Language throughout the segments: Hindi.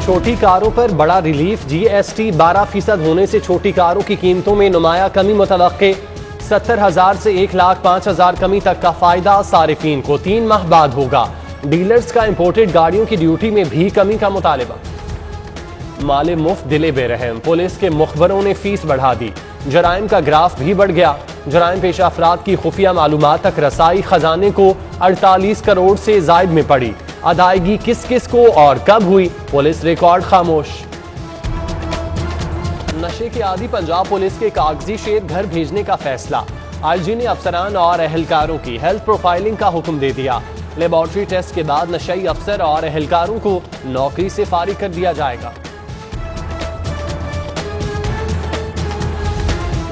छोटी कारों पर बड़ा रिलीफ। जीएसटी 12% होने से छोटी कारों की कीमतों में नुमाया कमी मुतवक्के। 70,000 से 1,05,000 कमी तक का फायदा सारिफीन को 3 माह बाद होगा। डीलर्स का इंपोर्टेड गाड़ियों की ड्यूटी में भी कमी का मुतालिबा। माले मुफ्त दिले बेरहम, पुलिस के मुखबरों ने फीस बढ़ा दी। जराइम का ग्राफ भी बढ़ गया। जराइम पेशा अफराद की खुफिया मालूमात तक रसाई खजाने को 48 करोड़ से जायद में पड़ी। अदायगी किस किस को और कब हुई, पुलिस रिकॉर्ड खामोश। नशे के आदी पंजाब पुलिस के कागजी शेर घर भेजने का फैसला। आईजी ने अफसरान और एहलकारों की हेल्थ प्रोफाइलिंग का हुक्म दे दिया। लेबोरेटरी टेस्ट के बाद नशई अफसर और एहलकारों को नौकरी से फारिग कर दिया जाएगा।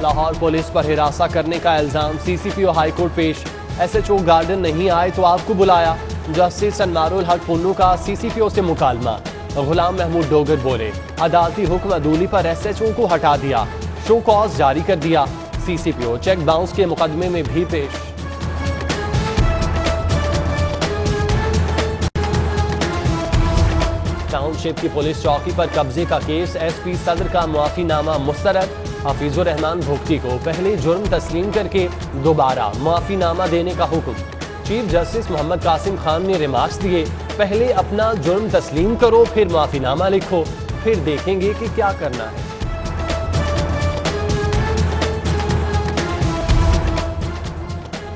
लाहौर पुलिस पर हिरासा करने का इल्जाम, सीसीपीओ हाईकोर्ट पेश। एसएचओ गार्डन नहीं आए तो आपको बुलाया। जस्टिस अनवारुल हक पुन्नू का सीसीपीओ से मुकालमा। गुलाम महमूद डोगर बोले, अदालती हुक्म अदूली पर एसएचओ को हटा दिया, शो कॉज जारी कर दिया। सीसीपीओ चेक बाउंस के मुकदमे में भी पेश। टाउनशिप की पुलिस चौकी पर कब्जे का केस, एसपी सदर का मुआफीनामा मुस्तरद। हफीजुर रहमान भुगती को पहले जुर्म तस्लीम करके दोबारा मुआफीनामा देने का हुक्म। चीफ जस्टिस मोहम्मद कासिम खान ने रिमार्क्स दिए, पहले अपना जुर्म तस्लीम करो, फिर मुआफीनामा लिखो, फिर देखेंगे कि क्या करना है।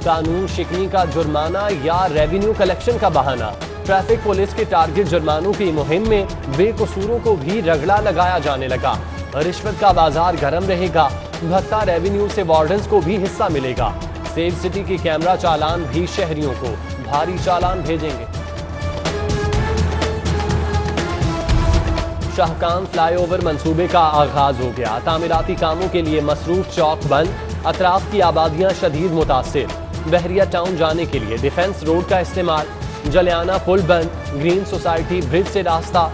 कानून शिकनी का जुर्माना या रेवेन्यू कलेक्शन का बहाना। ट्रैफिक पुलिस के टारगेट जुर्मानों की मुहिम में बेकसूरों को भी रगड़ा लगाया जाने लगा। रिश्वत का बाजार गर्म रहेगा। भत्ता रेवेन्यू से वार्डन्स को भी हिस्सा मिलेगा। सेफ सिटी के कैमरा चालान भी शहरियों को भारी चालान भेजेंगे। शाहकाम फ्लाईओवर मंसूबे का आगाज हो गया। तामीराती कामों के लिए मसरूफ चौक बंद। अतराफ की आबादियां शदीद मुतासिर। बहरिया टाउन जाने के लिए डिफेंस रोड का इस्तेमाल। जलियाना पुल बंद। ग्रीन सोसाइटी ब्रिज से रास्ता।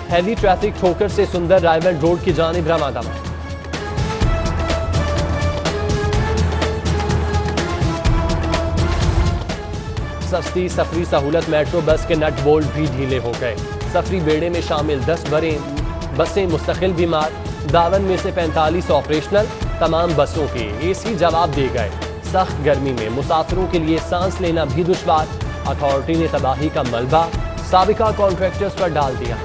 हैवी ट्रैफिक ठोकर से सुंदर रायवल रोड की जानिब रवाना। सस्ती सफरी सहूलत मेट्रो बस के नट बोल्ट भी ढीले हो गए। सफरी बेड़े में शामिल 10 बसें मुस्तकिल बीमार। 52 में से 45 ऑपरेशनल। तमाम बसों के एसी जवाब दे गए। सख्त गर्मी में मुसाफिरों के लिए सांस लेना भी दुश्वार। अथॉरिटी ने तबाही का मलबा साबिका कॉन्ट्रैक्टर्स पर डाल दिया।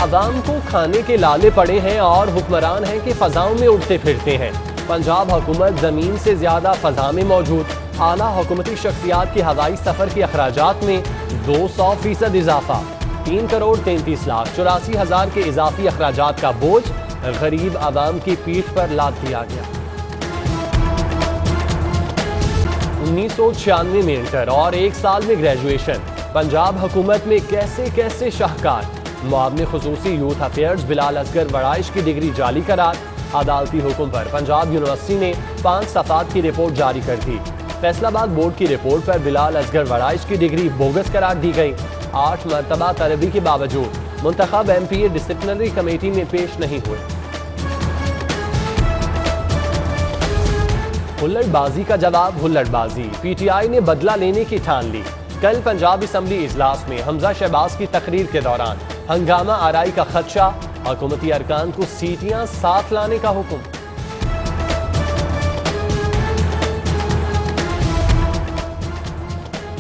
अवाम को खाने के लाले पड़े हैं और हुक्मरान हैं कि फजाओं में उड़ते फिरते हैं। पंजाब हुकूमत जमीन से ज्यादा फजा में मौजूद। आला हुकूमती शख्सियात के हवाई सफर के अखराजात में 200% इजाफा। 3 करोड़ 33 लाख 84,000 के इजाफी अखराजात का बोझ गरीब आवाम की पीठ पर लाद दिया गया। 1996 में इंटर और 1 साल में ग्रेजुएशन। पंजाब हुकूमत में कैसे कैसे शाहकार। मुआवने खुसूसी यूथ अफेयर्स बिलाल असगर वड़ाइश की डिग्री जाली करार। अदालती हुक्म पर पंजाब यूनिवर्सिटी ने 5 सफात की रिपोर्ट जारी कर दी। फैसलाबाद बोर्ड की रिपोर्ट पर बिलाल असगर वड़ाइश की डिग्री बोगस करार दी गई। 8 मरतबा तलबी के बावजूद मुंतखब एमपीए डिसिप्लिनरी कमेटी में पेश नहीं हुए। हुल्लड़बाजी का जवाब हुल्लड़बाजी। पीटीआई ने बदला लेने की ठान ली। कल पंजाब असम्बली इजलास में हमजा शहबाज की तकरीर के दौरान हंगामा आराई का खदशा। हुकूमती अरकान को सीटियां साथ लाने का हुक्म।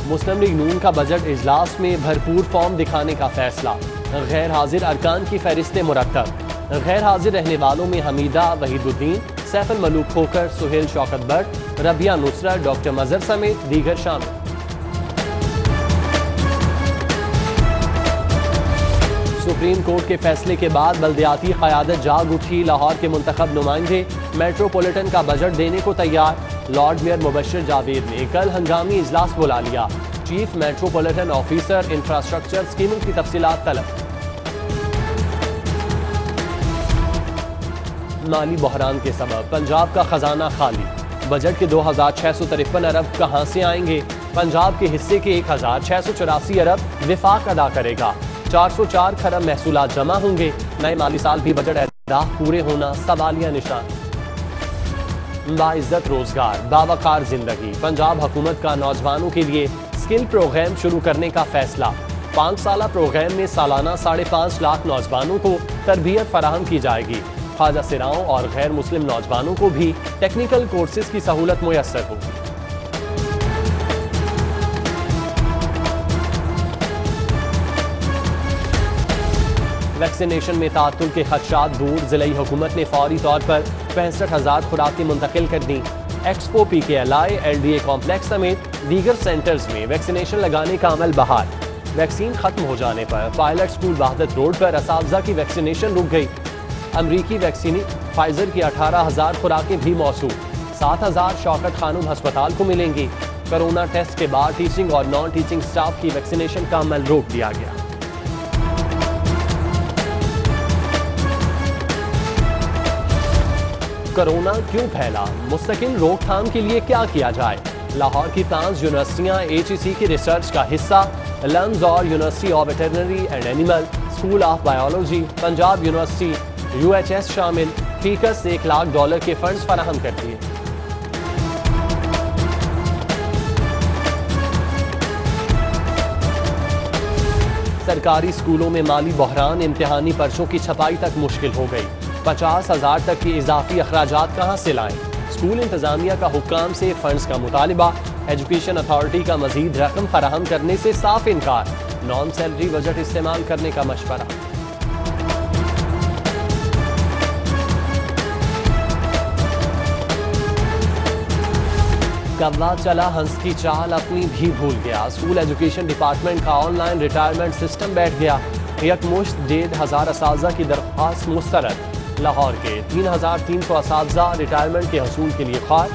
मुस्लिम लीग नून का बजट इजलास में भरपूर फॉर्म दिखाने का फैसला। गैर हाजिर अरकान की फहरिस्तें मुरत्तब। गैर हाजिर रहने वालों में हमीदा वहीदुद्दीन, सैफुल मलूक खोकर, सुहेल शौकत बट, रबिया नुसरत, डॉक्टर मजहर समेत दीगर शामिल। सुप्रीम कोर्ट के फैसले के बाद बल्दियाती क़यादत जाग उठी। लाहौर के मुंतखब नुमाइंदे मेट्रोपॉलिटन का बजट देने को तैयार। लॉर्ड मेयर मुबश्शिर जावेद ने कल हंगामी इजलास बुला लिया। चीफ मेट्रोपॉलिटन ऑफिसर इंफ्रास्ट्रक्चर स्कीमों की तफसीलात तलब। माली बहरान के सबब पंजाब का खजाना खाली। बजट के 2,653 अरब कहां से आएंगे। पंजाब के हिस्से के 1,684 अरब विफाक अदा करेगा। 404 खरब महसूलात जमा होंगे। नए माली साल भी बजट अहदाफ पूरे होना सवालिया निशान। बाइज्जत रोजगार, बावकार जिंदगी। पंजाब हुकूमत का नौजवानों के लिए स्किल प्रोग्राम शुरू करने का फैसला। 5 साला प्रोग्राम में सालाना 5.5 लाख नौजवानों को तरबियत फराहम की जाएगी। ख्वाजा सिराओं और गैर मुस्लिम नौजवानों को भी टेक्निकल कोर्सेज की सहूलत मुयस्सर होगी। वैक्सीनेशन में तातुल के खदशात दूर, जिलाई हुकूमत ने फौरी तौर पर 65,000 खुराकें मुंतकिल कर दी। एक्सपो PKLI LDA कॉम्प्लेक्स समेत दीगर सेंटर्स में वैक्सीनेशन लगाने का अमल बहाल। वैक्सीन खत्म हो जाने पर पायलट स्कूल वहादत रोड पर असातिज़ा की वैक्सीनेशन रुक गई। अमरीकी वैक्सीन फाइजर की 18,000 खुराकें भी मौसूल। 7,000 शौकत खानूम अस्पताल को मिलेंगी। कोरोना टेस्ट के बाद टीचिंग और नॉन टीचिंग स्टाफ की वैक्सीनेशन का अमल रोक दिया गया। कोरोना क्यों फैला, मुस्तकिल रोकथाम के लिए क्या किया जाए। लाहौर की 5 यूनिवर्सिटियां HEC की रिसर्च का हिस्सा। लंस और university of veterinary and animal, school of biology, Punjab university UHS शामिल। फीकस $1 लाख के फंड्स फराहम कर दिए। सरकारी स्कूलों में माली बहरान, इम्तिहानी पर्चों की छपाई तक मुश्किल हो गई। 50,000 तक के इजाफी अखराजात कहाँ से लाएं। स्कूल इंतजामिया का हुक्काम से फंड्स का मुतालिबा। एजुकेशन अथॉरिटी का मजीद रकम फराहम करने से साफ इनकार। नॉन सैलरी बजट इस्तेमाल करने का मशवरा। कव्वा चला हंस की चाल अपनी भी भूल गया। स्कूल एजुकेशन डिपार्टमेंट का ऑनलाइन रिटायरमेंट सिस्टम बैठ गया। यकमुश्त 1,500 असातिज़ा की दरख्वास्त मुस्तरद। लाहौर के 3,300 असातिज़ा रिटायरमेंट के हसूल के लिए ख्वार।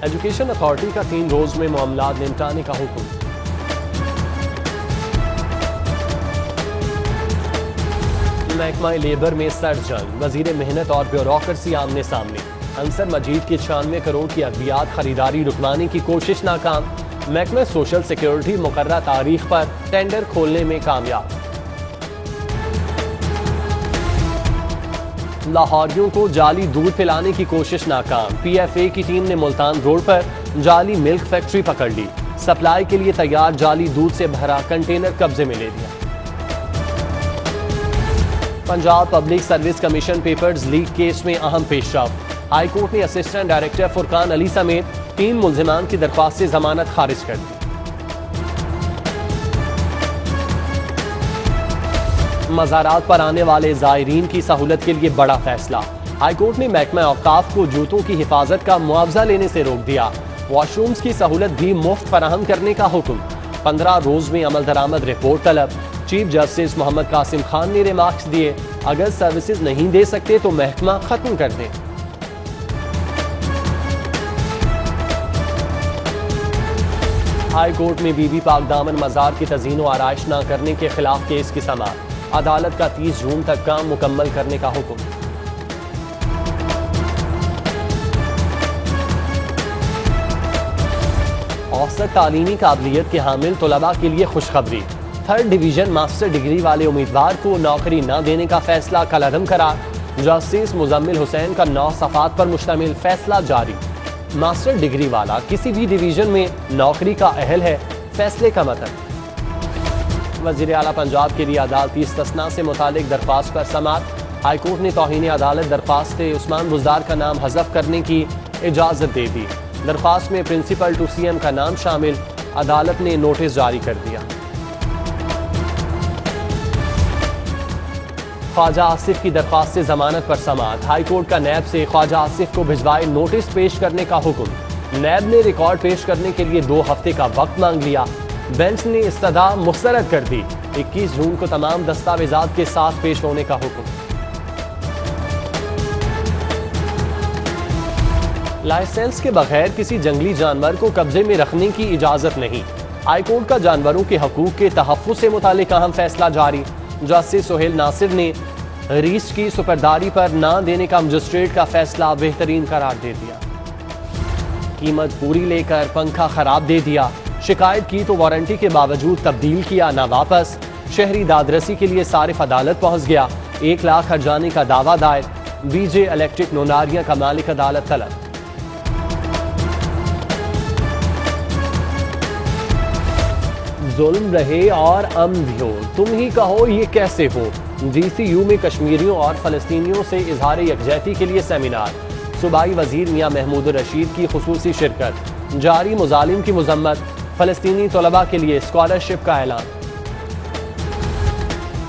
एजुकेशन अथॉरिटी का 3 रोज में मामलात निपटाने का हुक्म। महकमा लेबर में सर्जन, वजीर मेहनत और ब्यूरोक्रेसी आमने सामने। अंसर मजीद की 96 करोड़ की अद्वियात खरीदारी रुकवाने की कोशिश नाकाम। महकमा सोशल सिक्योरिटी मुकर्रर तारीख पर टेंडर खोलने में कामयाब। लाहौरियों को जाली दूध पिलाने की कोशिश नाकाम। PFA की टीम ने मुल्तान रोड पर जाली मिल्क फैक्ट्री पकड़ ली। सप्लाई के लिए तैयार जाली दूध से भरा कंटेनर कब्जे में ले लिया। Punjab public service commission papers leak case में अहम पेशरफ। हाई कोर्ट ने असिस्टेंट डायरेक्टर फुरकान अली समेत 3 मुल्जिमान की दरख्वास्त से जमानत खारिज कर दी। मज़ारात पर आने वाले ज़ायरीन की सहूलत के लिए बड़ा फैसला। हाई कोर्ट ने महकमा औकाफ को जूतों की हिफाजत का मुआवजा लेने से रोक दिया। वॉशरूम्स की सहूलत भी मुफ्त फराहम करने का हुक्म। 15 रोज में अमल दरामद रिपोर्ट तलब। चीफ जस्टिस मोहम्मद कासिम खान ने रिमार्क्स दिए, अगर सर्विसेज नहीं दे सकते तो महकमा खत्म कर दें। हाई कोर्ट में बीबी पाक दामन मजार की तज़ीन व आराइश न करने के खिलाफ केस की समाअत। अदालत का 30 जून तक काम मुकम्मल करने का हुक्म। औसत तालीमी काबिलियत के हामिल तलबा के लिए खुशखबरी। 3rd डिवीजन मास्टर डिग्री वाले उम्मीदवार को नौकरी न देने का फैसला कलअदम करार। जस्टिस मुजम्मिल हुसैन का 9 सफ़ात पर मुश्तमिल फैसला जारी। मास्टर डिग्री वाला किसी भी डिवीजन में नौकरी का अहल है, फैसले का मतलब। वज़ीर आला पंजाब के लिए अदालती इस्तिस्ना से मुतालिक दरख्वास्त पर समाअत। हाईकोर्ट ने तौहीन अदालत दरख्वास्त उस्मान बुज़दार का नाम हज़फ करने की इजाज़त दे दी। दरख्वास्त में प्रिंसिपल टू CM का नाम शामिल। अदालत ने नोटिस जारी कर दिया। ख्वाजा आसिफ की दरख्वास्त से जमानत पर समाअत। हाईकोर्ट का नैब से ख्वाजा आसिफ को भिजवाए नोटिस पेश करने का हुक्म। नैब ने रिकॉर्ड पेश करने के लिए 2 हफ्ते का वक्त मांग लिया। बेंच ने इस्तदा मुस्तरद कर दी। 21 जून को तमाम दस्तावेजात के साथ पेश होने का हुक्म। लाइसेंस के बगैर किसी जंगली जानवर को कब्जे में रखने की इजाजत नहीं। हाईकोर्ट का जानवरों के हकूक के तहफ़्फ़ुज़ से मुतालिक अहम फैसला जारी। जस्टिस सोहेल नासिर ने रीच की सुपरदारी पर न देने का मजिस्ट्रेट का फैसला बेहतरीन करार दे दिया। कीमत पूरी लेकर पंखा खराब दे दिया। शिकायत की तो वारंटी के बावजूद तब्दील किया ना वापस। शहरी दादरसी के लिए सारिफ अदालत पहुंच गया। 1 लाख हर्जाने का दावा दायर। BJ इलेक्ट्रिक नोनारिया का मालिक अदालत तलब। जुल्म रहे और अमन भी हो, तुम ही कहो ये कैसे हो। GCU में कश्मीरियों और फलस्तीनियों से इजहार यकजहती के लिए सेमिनार। सूबाई वजीर मियां महमूद रशीद की खुसूसी शिरकत। जारी मुजालिम की मजम्मत। फलस्तीनी तलबा के लिए स्कॉलरशिप का ऐलान।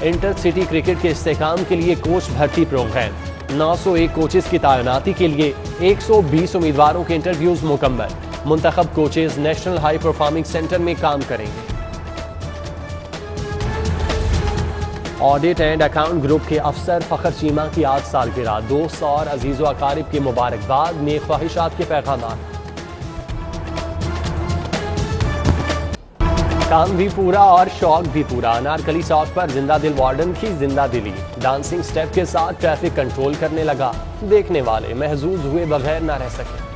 इंटर सिटी क्रिकेट के इस्तेहकाम के लिए कोच भर्ती प्रोग्राम। 901 कोचेस की तैनाती के लिए 120 उम्मीदवारों के इंटरव्यूज मुकम्मल। मुंतखब coaches national high performing centre में काम करेंगे। ऑडिट एंड अकाउंट ग्रुप के अफसर फखर चीमा की आज सालगिरह। दोस्त और अजीज़ो अकारिब की मुबारकबाद, नेक ख्वाहिशात के पैगाम। काम भी पूरा और शौक भी पूरा। अनारकली चौक पर जिंदा दिल वार्डन की जिंदा दिली। डांसिंग स्टेप के साथ ट्रैफिक कंट्रोल करने लगा। देखने वाले महजूज हुए बगैर न रह सके।